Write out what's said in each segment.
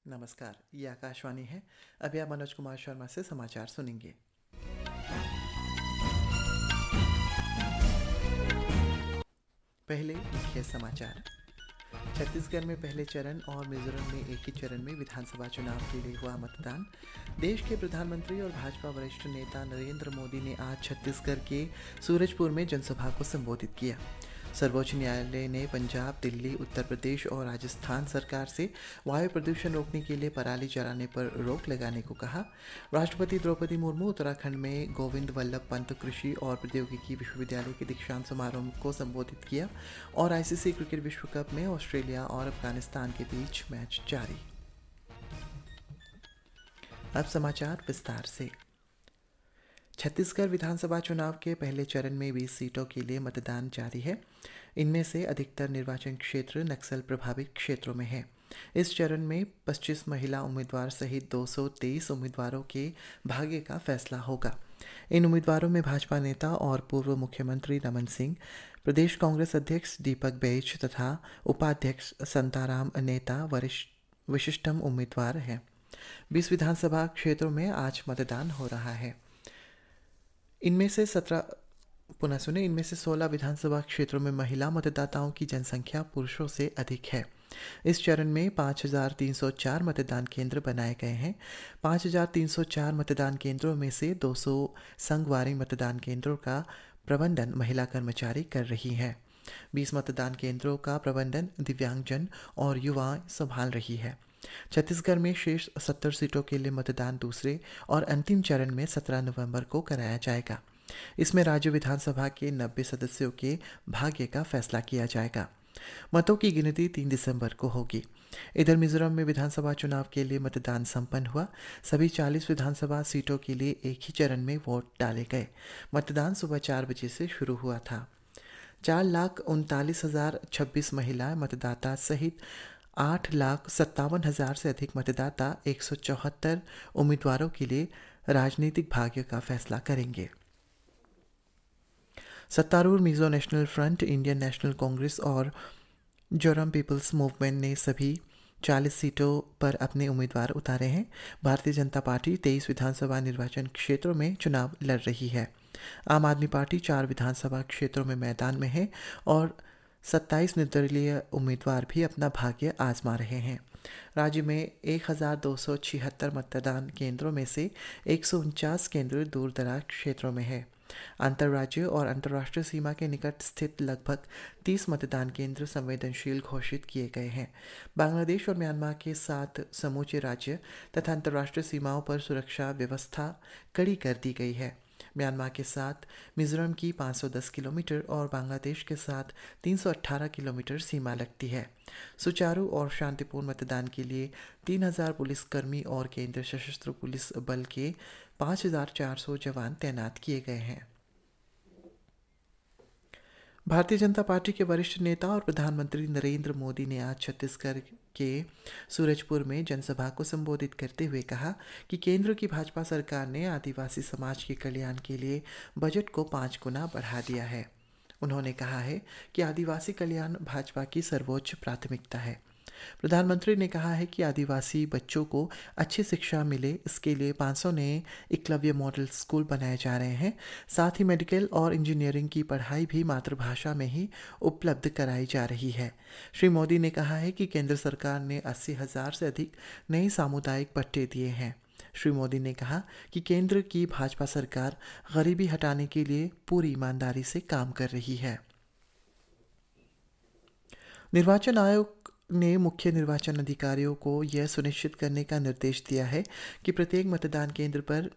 नमस्कार, ये आकाशवाणी है। अभी आप मनोज कुमार शर्मा से समाचार सुनेंगे। पहले मुख्य समाचार। छत्तीसगढ़ में पहले चरण और मिजोरम में एक ही चरण में विधानसभा चुनाव के लिए हुआ मतदान। देश के प्रधानमंत्री और भाजपा वरिष्ठ नेता नरेंद्र मोदी ने आज छत्तीसगढ़ के सूरजपुर में जनसभा को संबोधित किया। सर्वोच्च न्यायालय ने पंजाब, दिल्ली, उत्तर प्रदेश और राजस्थान सरकार से वायु प्रदूषण रोकने के लिए पराली जलाने पर रोक लगाने को कहा। राष्ट्रपति द्रौपदी मुर्मू उत्तराखंड में गोविंद वल्लभ पंत कृषि और प्रौद्योगिकी विश्वविद्यालय के दीक्षांत समारोह को संबोधित किया। और आईसीसी क्रिकेट विश्व कप में ऑस्ट्रेलिया और अफगानिस्तान के बीच मैच जारी। अब समाचार विस्तार से। छत्तीसगढ़ विधानसभा चुनाव के पहले चरण में 20 सीटों के लिए मतदान जारी है। इनमें से अधिकतर निर्वाचन क्षेत्र नक्सल प्रभावित क्षेत्रों में है। इस चरण में 25 महिला उम्मीदवार सहित 223 उम्मीदवारों के भाग्य का फैसला होगा। इन उम्मीदवारों में भाजपा नेता और पूर्व मुख्यमंत्री रमन सिंह, प्रदेश कांग्रेस अध्यक्ष दीपक बैज तथा उपाध्यक्ष संताराम नेता विशिष्टम उम्मीदवार हैं। 20 विधानसभा क्षेत्रों में आज मतदान हो रहा है। इनमें से 16 विधानसभा क्षेत्रों में महिला मतदाताओं की जनसंख्या पुरुषों से अधिक है। इस चरण में 5,304 मतदान केंद्र बनाए गए हैं। 5,304 मतदान केंद्रों में से 200 संगवारी मतदान केंद्रों का प्रबंधन महिला कर्मचारी कर रही हैं। 20 मतदान केंद्रों का प्रबंधन दिव्यांगजन और युवाएं संभाल रही है। छत्तीसगढ़ में शेष 70 सीटों के लिए मतदान दूसरे और अंतिम चरण में 17 नवंबर को कराया जाएगा। इसमें राज्य विधानसभा के 90 सदस्यों के भाग्य का फैसला किया जाएगा। मतों की गिनती 3 दिसंबर को होगी। इधर मिजोरम में विधानसभा चुनाव के लिए मतदान संपन्न हुआ। सभी 40 विधानसभा सीटों के लिए एक ही चरण में वोट डाले गए। मतदान सुबह 4 बजे से शुरू हुआ था। 4,39,026 महिला मतदाता सहित 8,57,000 से अधिक मतदाता 174 उम्मीदवारों के लिए राजनीतिक भाग्य का फैसला करेंगे। सत्तारूढ़ Mizo national front, Indian national Congress और जोरम पीपल्स मूवमेंट ने सभी 40 सीटों पर अपने उम्मीदवार उतारे हैं। भारतीय जनता पार्टी 23 विधानसभा निर्वाचन क्षेत्रों में चुनाव लड़ रही है। आम आदमी पार्टी 4 विधानसभा क्षेत्रों में मैदान में है और 27 निर्दलीय उम्मीदवार भी अपना भाग्य आजमा रहे हैं। राज्य में 1,276 मतदान केंद्रों में से 149 केंद्र दूर दराज क्षेत्रों में है। अंतर्राज्यीय और अंतर्राष्ट्रीय सीमा के निकट स्थित लगभग 30 मतदान केंद्र संवेदनशील घोषित किए गए हैं। बांग्लादेश और म्यांमार के साथ समूचे राज्य तथा अंतर्राष्ट्रीय सीमाओं पर सुरक्षा व्यवस्था कड़ी कर दी गई है। म्यांमार के साथ मिजोरम की 510 किलोमीटर और बांग्लादेश के साथ 318 किलोमीटर सीमा लगती है। सुचारू और शांतिपूर्ण मतदान के लिए 3,000 पुलिसकर्मी और केंद्रीय सशस्त्र पुलिस बल के 5,400 जवान तैनात किए गए हैं। भारतीय जनता पार्टी के वरिष्ठ नेता और प्रधानमंत्री नरेंद्र मोदी ने आज छत्तीसगढ़ के सूरजपुर में जनसभा को संबोधित करते हुए कहा कि केंद्र की भाजपा सरकार ने आदिवासी समाज के कल्याण के लिए बजट को 5 गुना बढ़ा दिया है। उन्होंने कहा है कि आदिवासी कल्याण भाजपा की सर्वोच्च प्राथमिकता है। प्रधानमंत्री ने कहा है कि आदिवासी बच्चों को अच्छी शिक्षा मिले, इसके लिए 500 नए एकलव्य मॉडल स्कूल बनाए जा रहे हैं। साथ ही मेडिकल और इंजीनियरिंग की पढ़ाई भी मातृभाषा में ही उपलब्ध कराई जा रही है। श्री मोदी ने कहा है कि केंद्र सरकार ने 80,000 से अधिक नए सामुदायिक पट्टे दिए हैं। श्री मोदी ने कहा कि केंद्र की भाजपा सरकार गरीबी हटाने के लिए पूरी ईमानदारी से काम कर रही है। निर्वाचन आयोग ने मुख्य निर्वाचन अधिकारियों को यह सुनिश्चित करने का निर्देश दिया है कि प्रत्येक मतदान केंद्र पर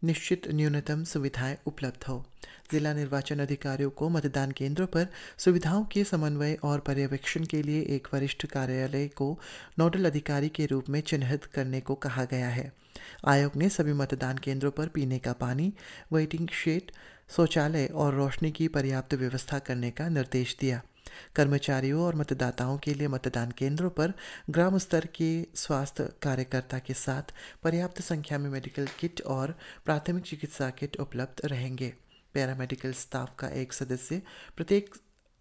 निश्चित न्यूनतम सुविधाएं उपलब्ध हो। जिला निर्वाचन अधिकारियों को मतदान केंद्रों पर सुविधाओं के समन्वय और पर्यवेक्षण के लिए एक वरिष्ठ कार्यालय को नोडल अधिकारी के रूप में चिन्हित करने को कहा गया है। आयोग ने सभी मतदान केंद्रों पर पीने का पानी, वेटिंग शेड, शौचालय और रोशनी की पर्याप्त व्यवस्था करने का निर्देश दिया। कर्मचारियों और मतदाताओं के लिए मतदान केंद्रों पर ग्राम स्तर के स्वास्थ्य कार्यकर्ता के साथ पर्याप्त संख्या में मेडिकल किट और प्राथमिक चिकित्सा किट उपलब्ध रहेंगे। पैरामेडिकल स्टाफ का एक सदस्य प्रत्येक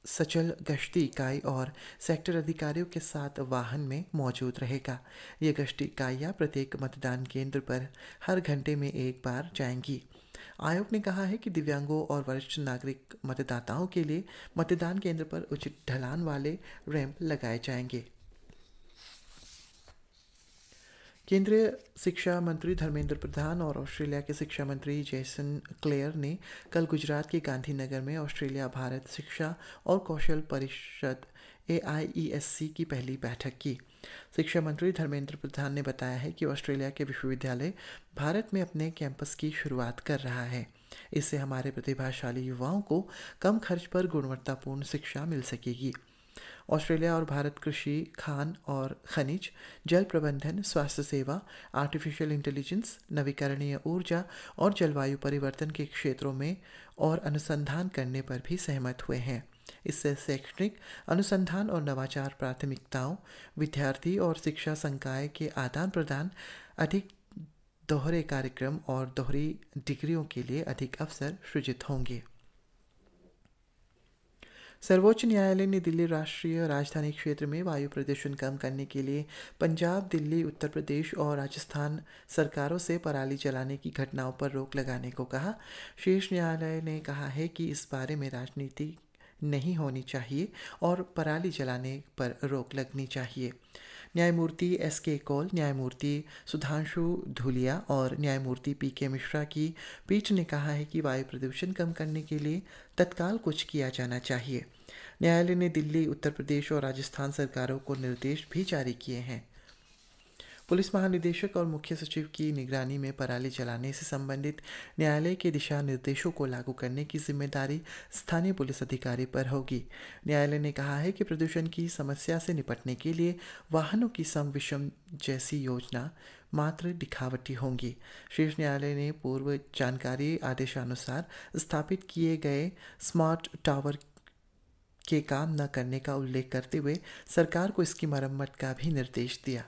सचल गश्ती इकाई और सेक्टर अधिकारियों के साथ वाहन में मौजूद रहेगा। ये गश्ती इकाइयाँ प्रत्येक मतदान केंद्र पर हर घंटे में एक बार जाएंगी। आयोग ने कहा है कि दिव्यांगों और वरिष्ठ नागरिक मतदाताओं के लिए मतदान केंद्र पर उचित ढलान वाले रैंप लगाए जाएंगे। केंद्रीय शिक्षा मंत्री धर्मेंद्र प्रधान और ऑस्ट्रेलिया के शिक्षा मंत्री जेसन क्लेयर ने कल गुजरात के गांधीनगर में ऑस्ट्रेलिया भारत शिक्षा और कौशल परिषद AIESC की पहली बैठक की। शिक्षा मंत्री धर्मेंद्र प्रधान ने बताया है कि ऑस्ट्रेलिया के विश्वविद्यालय भारत में अपने कैंपस की शुरुआत कर रहा है। इससे हमारे प्रतिभाशाली युवाओं को कम खर्च पर गुणवत्तापूर्ण शिक्षा मिल सकेगी। ऑस्ट्रेलिया और भारत कृषि, खान और खनिज, जल प्रबंधन, स्वास्थ्य सेवा, आर्टिफिशियल इंटेलिजेंस, नवीकरणीय ऊर्जा और जलवायु परिवर्तन के क्षेत्रों में और अनुसंधान करने पर भी सहमत हुए हैं। इससे शैक्षणिक अनुसंधान और नवाचार प्राथमिकताओं, विद्यार्थी और शिक्षा संकाय के आदान प्रदान, अधिक दोहरे कार्यक्रम और दोहरी डिग्रियों के लिए अधिक अवसर सृजित होंगे। सर्वोच्च न्यायालय ने दिल्ली राष्ट्रीय राजधानी क्षेत्र में वायु प्रदूषण कम करने के लिए पंजाब, दिल्ली, उत्तर प्रदेश और राजस्थान सरकारों से पराली जलाने की घटनाओं पर रोक लगाने को कहा। शीर्ष न्यायालय ने कहा है कि इस बारे में राजनीति नहीं होनी चाहिए और पराली जलाने पर रोक लगनी चाहिए। न्यायमूर्ति SK कौल, न्यायमूर्ति सुधांशु धूलिया और न्यायमूर्ति PK मिश्रा की पीठ ने कहा है कि वायु प्रदूषण कम करने के लिए तत्काल कुछ किया जाना चाहिए। न्यायालय ने दिल्ली, उत्तर प्रदेश और राजस्थान सरकारों को निर्देश भी जारी किए हैं। पुलिस महानिदेशक और मुख्य सचिव की निगरानी में पराली जलाने से संबंधित न्यायालय के दिशा निर्देशों को लागू करने की जिम्मेदारी स्थानीय पुलिस अधिकारी पर होगी। न्यायालय ने कहा है कि प्रदूषण की समस्या से निपटने के लिए वाहनों की सम विषम जैसी योजना मात्र दिखावटी होंगी। शीर्ष न्यायालय ने पूर्व जानकारी आदेशानुसार स्थापित किए गए स्मार्ट टावर के काम न करने का उल्लेख करते हुए सरकार को इसकी मरम्मत का भी निर्देश दिया।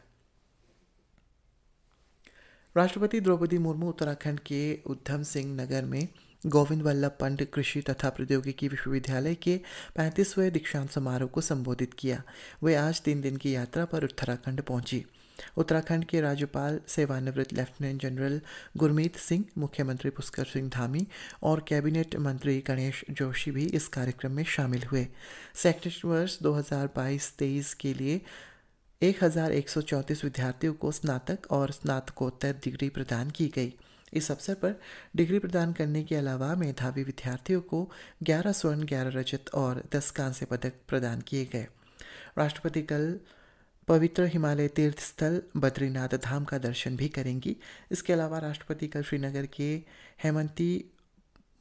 राष्ट्रपति द्रौपदी मुर्मू उत्तराखंड के उधम सिंह नगर में गोविंद वल्लभ पंत कृषि तथा प्रौद्योगिकी विश्वविद्यालय के 35वें दीक्षांत समारोह को संबोधित किया। वे आज 3 दिन की यात्रा पर उत्तराखंड पहुंची। उत्तराखंड के राज्यपाल सेवानिवृत्त लेफ्टिनेंट जनरल गुरमीत सिंह, मुख्यमंत्री पुष्कर सिंह धामी और कैबिनेट मंत्री गणेश जोशी भी इस कार्यक्रम में शामिल हुए। शैक्षणिक वर्ष 2022-23 के लिए 1134 विद्यार्थियों को स्नातक और स्नातकोत्तर डिग्री प्रदान की गई। इस अवसर पर डिग्री प्रदान करने के अलावा मेधावी विद्यार्थियों को 11 स्वर्ण, 11 रजत और 10 कांस्य पदक प्रदान किए गए। राष्ट्रपति कल पवित्र हिमालय तीर्थ स्थल बद्रीनाथ धाम का दर्शन भी करेंगी। इसके अलावा राष्ट्रपति कल श्रीनगर के हेमंती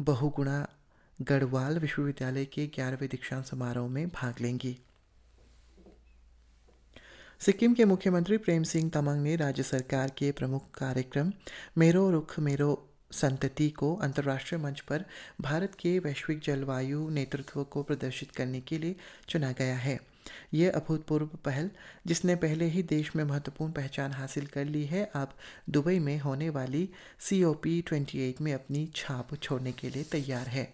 बहुगुणा गढ़वाल विश्वविद्यालय के 11वें दीक्षांत समारोह में भाग लेंगी। सिक्किम के मुख्यमंत्री प्रेम सिंह तमांग ने राज्य सरकार के प्रमुख कार्यक्रम मेरो रुख मेरो संतति को अंतर्राष्ट्रीय मंच पर भारत के वैश्विक जलवायु नेतृत्व को प्रदर्शित करने के लिए चुना गया है। यह अभूतपूर्व पहल, जिसने पहले ही देश में महत्वपूर्ण पहचान हासिल कर ली है, अब दुबई में होने वाली COP28 में अपनी छाप छोड़ने के लिए तैयार है।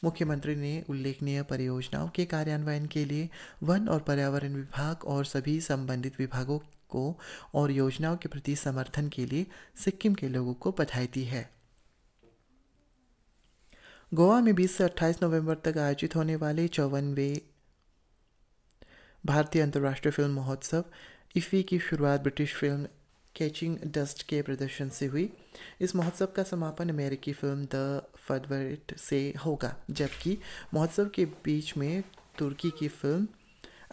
मुख्यमंत्री ने उल्लेखनीय परियोजनाओं के कार्यान्वयन के लिए वन और पर्यावरण विभाग और सभी संबंधित विभागों को और योजनाओं के प्रति समर्थन के लिए सिक्किम के लोगों को बधाई दी है। गोवा में 20 से 28 नवंबर तक आयोजित होने वाले 54वें भारतीय अंतर्राष्ट्रीय फिल्म महोत्सव IFFI की शुरुआत ब्रिटिश फिल्म कैचिंग डस्ट के प्रदर्शन से हुई। इस महोत्सव का समापन अमेरिकी फिल्म द फेवरेट से होगा, जबकि महोत्सव के बीच में तुर्की की फिल्म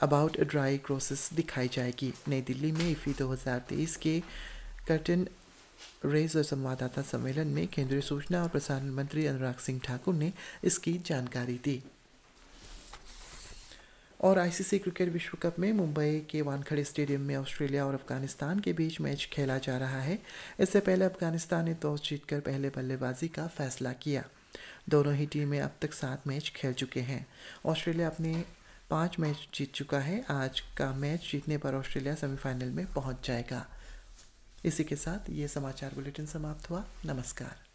अबाउट ड्राई ग्रोसेस दिखाई जाएगी। नई दिल्ली में IFFI 2023 के कर्टन रेजर संवाददाता सम्मेलन में केंद्रीय सूचना और प्रसारण मंत्री अनुराग सिंह ठाकुर ने इसकी जानकारी दी। और ICC क्रिकेट विश्व कप में मुंबई के वानखेड़े स्टेडियम में ऑस्ट्रेलिया और अफगानिस्तान के बीच मैच खेला जा रहा है। इससे पहले अफगानिस्तान ने टॉस जीतकर पहले बल्लेबाजी का फैसला किया। दोनों ही टीमें अब तक 7 मैच खेल चुके हैं। ऑस्ट्रेलिया अपने 5 मैच जीत चुका है। आज का मैच जीतने पर ऑस्ट्रेलिया सेमीफाइनल में पहुंच जाएगा। इसी के साथ ये समाचार बुलेटिन समाप्त हुआ। नमस्कार।